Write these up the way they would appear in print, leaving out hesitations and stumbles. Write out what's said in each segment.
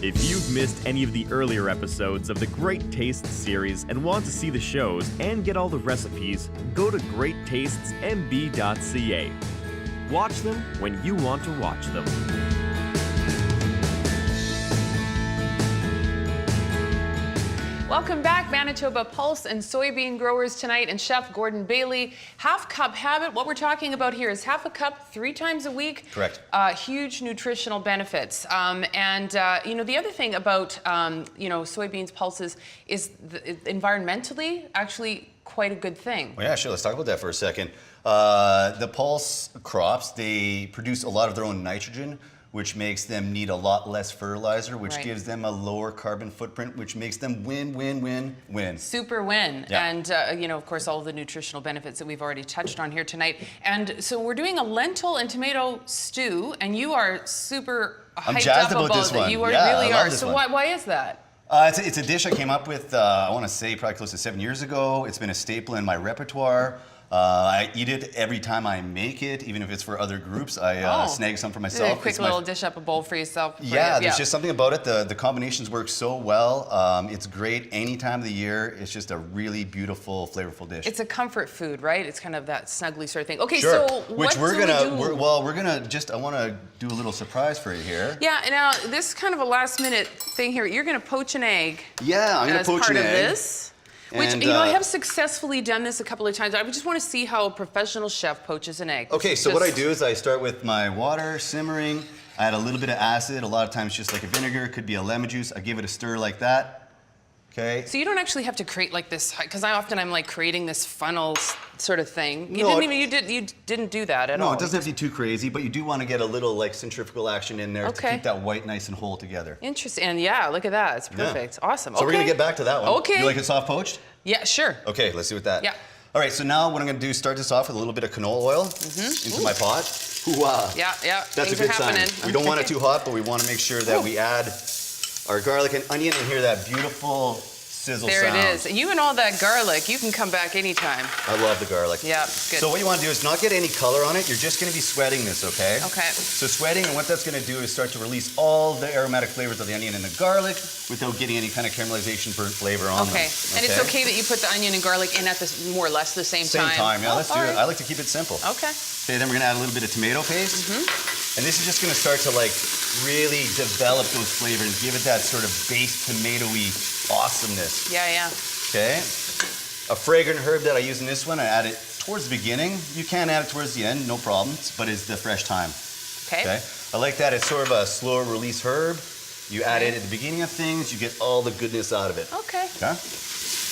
If you've missed any of the earlier episodes of the Great Tastes series and want to see the shows and get all the recipes, go to greattastesmb.ca. Watch them when you want to watch them. Welcome back, Manitoba Pulse and soybean growers tonight, and Chef Gordon Bailey. Half cup habit. What we're talking about here is half a cup 3 times a week. Correct. Huge nutritional benefits. You know, the other thing about you know, soybeans pulses is environmentally actually quite a good thing. Well, yeah, sure. Let's talk about that for a second. The pulse crops, they produce a lot of their own nitrogen, which makes them need a lot less fertilizer, which gives them a lower carbon footprint, which makes them win, win, win, win. Super win. Yeah. And, you know, of course, all the nutritional benefits that we've already touched on here tonight. And so we're doing a lentil and tomato stew, and you are super hyped up about this one. You are, yeah, really I love are. this So one. why is that? It's a dish I came up with, I want to say, probably close to 7 years ago. It's been a staple in my repertoire. I eat it every time I make it, even if it's for other groups. I snag some for myself. A quick little dish up a bowl for yourself. Yeah, there's just something about it. The combinations work so well. It's great any time of the year. It's just a really beautiful, flavorful dish. It's a comfort food, right? It's kind of that snuggly sort of thing. Okay, sure. so Which what we're do we do? we're gonna just, I want to do a little surprise for you here. Yeah, now this is kind of a last minute thing here. You're gonna poach an egg. Yeah, I'm gonna poach an egg. As part of this. Which, And, you know, I have successfully done this a couple of times. I just want to see how a professional chef poaches an egg. Okay, so what I do is I start with my water simmering. I add a little bit of acid. A lot of times just like a vinegar, could be a lemon juice. I give it a stir like that. Okay. So you don't actually have to create like this, because I'm like creating this funnel sort of thing. You No, didn't do that at all. No, it doesn't have to be too crazy, but you do want to get a little like centrifugal action in there to keep that white nice and whole together. Interesting. And yeah, look at that. It's perfect. Yeah. Awesome. So we're gonna get back to that one. Okay. You like it soft poached? Yeah, sure. Okay, let's do with that. Yeah. All right, so now what I'm gonna do is start this off with a little bit of canola oil into my pot. Hoo-ah. Yeah, yeah. That's a good sign. We don't want it too hot, but we want to make sure that we add our garlic and onion and hear that beautiful sizzle sound. There it is. You and all that garlic, you can come back anytime. I love the garlic. Yeah, good. So what you want to do is not get any color on it. You're just going to be sweating this, okay? Okay. So sweating, and what that's going to do is start to release all the aromatic flavors of the onion and the garlic without getting any kind of caramelization, burnt flavor on them. Okay. And it's okay that you put the onion and garlic in at more or less the same time? Same time, yeah. Let's do it. I like to keep it simple. Okay. Okay, then we're going to add a little bit of tomato paste. And this is just going to start to like really develop those flavors and give it that sort of base tomatoey awesomeness. Yeah, yeah. Okay. A fragrant herb that I use in this one, I add it towards the beginning. You can add it towards the end, no problem, but it's the fresh thyme. Okay. I like that. It's sort of a slower release herb. You add it at the beginning of things, you get all the goodness out of it. Okay. Okay?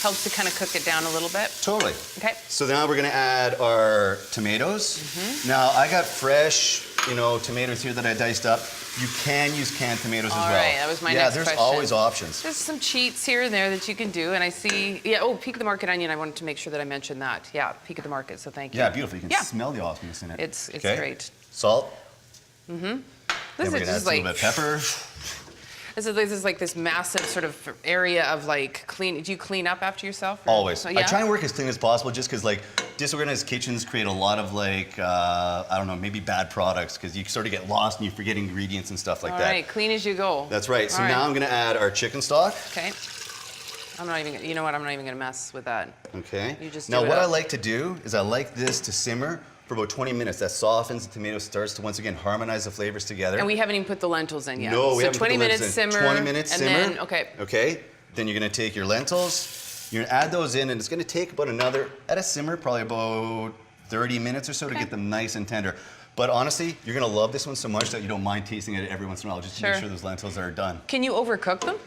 Helps to kind of cook it down a little bit. Totally. Okay. So now we're gonna add our tomatoes. Now I got fresh, tomatoes here that I diced up. You can use canned tomatoes as well. All right, that was my next question. Yeah, there's always options. There's some cheats here and there that you can do, and I see, peak of the market onion, I wanted to make sure that I mentioned that. Yeah, peak of the market, so thank you. Yeah, beautiful. You can smell the awesomeness in it. It's great. Salt. This Then we're gonna add a little bit of pepper. This is like this massive sort of area of like clean. Do you clean up after yourself? Always. Yeah? I try and work as clean as possible just because like disorganized kitchens create a lot of like, I don't know, maybe bad products because you sort of get lost and you forget ingredients and stuff like that. All right, clean as you go. That's right. So now I'm gonna add our chicken stock. Okay. I'm not even, you know what, I'm not even gonna mess with that. Okay. You just now what I like to do is I like this to simmer for about 20 minutes. That softens, the tomato starts to once again harmonize the flavors together. And we haven't even put the lentils in yet. No, we haven't put the 20 minutes lentils in. simmer. 20 minutes and simmer. Then, okay. Okay. Then you're gonna take your lentils, you're gonna add those in, and it's gonna take about at a simmer, probably about 30 minutes or so to get them nice and tender. But honestly, you're gonna love this one so much that you don't mind tasting it every once in a while, just to make sure those lentils are done. Can you overcook them?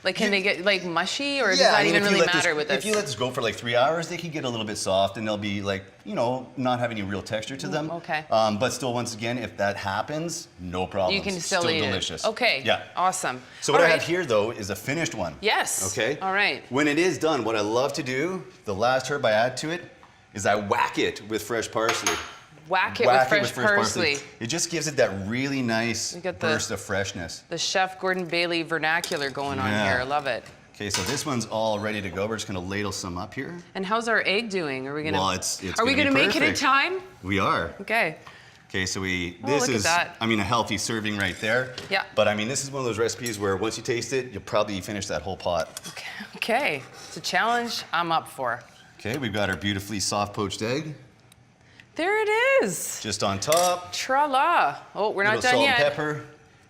Like, can they get like mushy, or does that even really matter with this? If you let this go for like 3 hours, they can get a little bit soft, and they'll be like, not having any real texture to them. Okay. But still, once again, if that happens, no problem. You can still eat delicious. it. Okay. Yeah. Awesome. So what I have here, though, is a finished one. Yes. Okay. All right. When it is done, what I love to do, the last herb I add to it, is I whack it with fresh parsley. Whack it with fresh parsley. It just gives it that really nice burst of freshness. The Chef Gordon Bailey vernacular going on here. I love it. Okay, so this one's all ready to go. We're just gonna ladle some up here. And how's our egg doing? Are we gonna? Well, it's Are we gonna make it in time? We are. Okay. Okay, so this look at is, that. I mean, a healthy serving right there. Yeah. But I mean, this is one of those recipes where once you taste it, you'll probably finish that whole pot. Okay, it's a challenge I'm up for. Okay, we've got our beautifully soft poached egg. There it is. Just on top. Tra-la. Oh, we're not Little done salt yet. and pepper.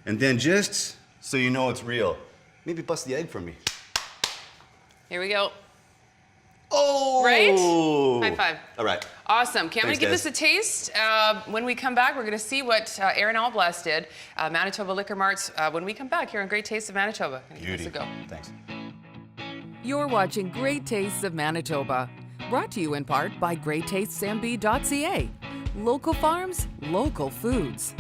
And then just so you know it's real, maybe bust the egg for me. Here we go. Oh! Right? High five. All right. Awesome. Okay, I'm going Thanks, to give guys. this a taste. When we come back, we're going to see what Aaron Alblas did, Manitoba Liquor Marts, when we come back here on Great Taste of Manitoba. Give Beauty. this a go. Thanks. You're watching Great Tastes of Manitoba, brought to you in part by GreatTastesMB.ca. Local farms, local foods.